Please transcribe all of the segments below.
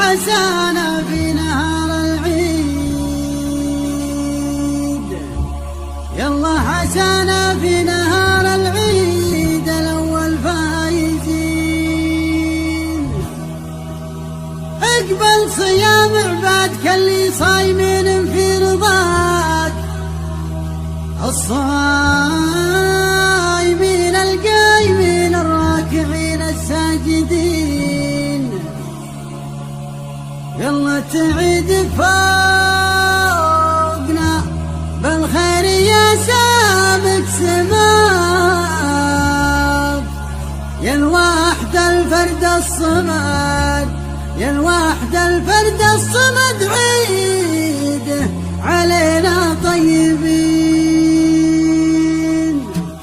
عسانا في نهار العيد، يلا عسانا في نهار العيد الأول فايزين. اقبل صيام عبادك اللي صايمين في رضاك، الصايمين القايمين الراكعين الساجدين. يلا تعيد فوقنا بالخير يا سابق سماك، يا الواحد الفرد الصمد، يا الواحد الفرد الصمد عيده علينا طيبين.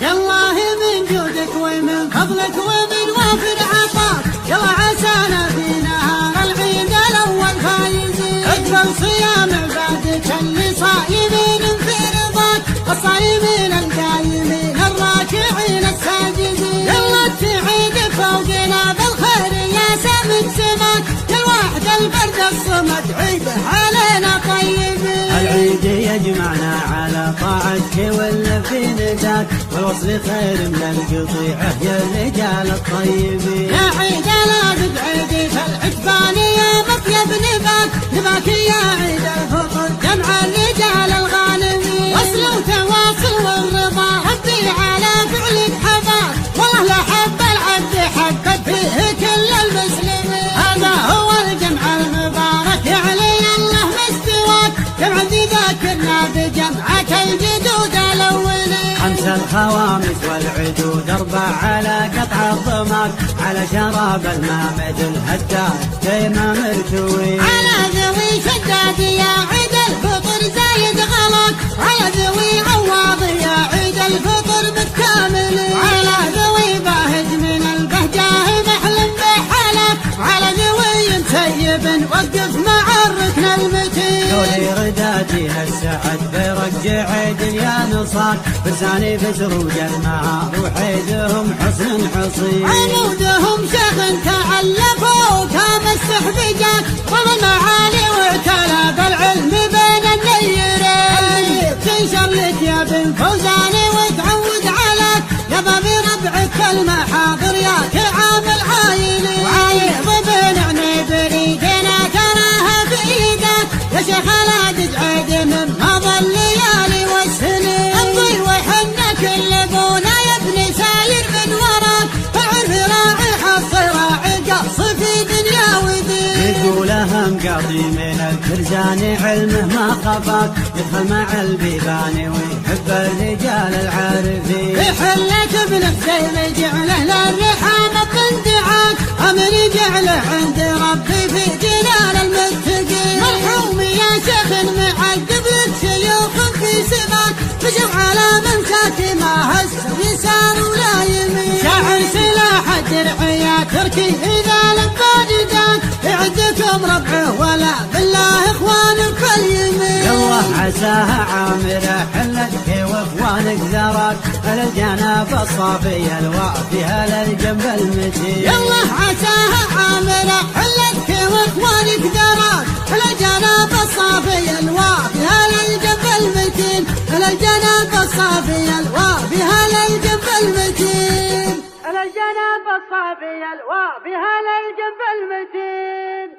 يالله من جودك ومن فضلك ومن وافر عطاك، يلا عسانا في نهار العيد الأول فايزين. اقبل صيام عبادك اللي صايمين في رضاك، الصايمين القايمين الراكعين الساجدين. يلا تعيد فوقنا بالخير يا سابق سماك، يا الواحد الفرد الصمد عيده علينا طيبين. العيد يجمعنا على طاعتك والنفي نداك، والوصل خير من القطيعة يا الرجال الطيبين. يا عيد لا تبعدي فالعتبان يا مطيب نباك، نباك يا عيد الفطر جمع الرجال الغانمين. وصل وتواصل والرضا ربي على فعلك حباك، والله لا حب العبد حبت فيه كل المسلمين. هذا هو الجمع المبارك يعلي الله مستواك، جمع ذي ذاكرنا بجمعك الجدود الأولين. خمس الخوامس والعدود، أربع على قطع الضماك، على شراب الماء مثل هداد دايما مرتوي. على ذوي شداد يا عيد الفطر زايد غلاك، على ذوي عواض يا عيد الفطر بالكامل. على ذوي باهج من البهجاه محلم بحالك، على ذوي سيب وقف مع الركن المتين. دولي رداتي هالسعد بيرجع عيد يا نصاك، فرساني بسروج النهار وحيدهم حصن حصين. عمودهم شغل تألفوا كام السحبجات، ومن معالي واعتلى بالعلم بين النيرين. تنشر لك يا بن فوزاني وتعود عليك، يا بابي ربعك المحاضر يا كعام العايلين. وعايض بنعني بريدنا تراها بإيدك، يا شيخ لا تجعد من مضى الليالي والسنين. امضي وحنا كل بونا يا ابني ساير من وراك، فعرف راعي حص راعي قص في دنيا ودين. يقول أهم قاضي من الفرزان علمه ما خفاك، يدخل مع البيبان ويحب الرجال العارفين. بحلة ابنك زي جعله للرحامة بندعاك، أمر جعله عند ربي في جلال المتقين. مرحوم يا شيخ معقب لك شيوخ في سباك، بشر على منساك ما هز يسار ولا يمين. شاعر سلاح الدرع يا تركي إذا لبى نداك، يعدكم ربعه ولا بالله إخوانك اليمين. يلا عساها عامرة حلتك واخوانك ذراك، على الجناب الصافي الوافي على الجنب المتين. يلا عساها عامرة حلتك واخوانك ذراك، على الجناب الصافي الوافي على الجنب المتين. على الجناب الصافي الوافي على الجنب المتين. على الجناب الصافي الوافي على الجنب المتين.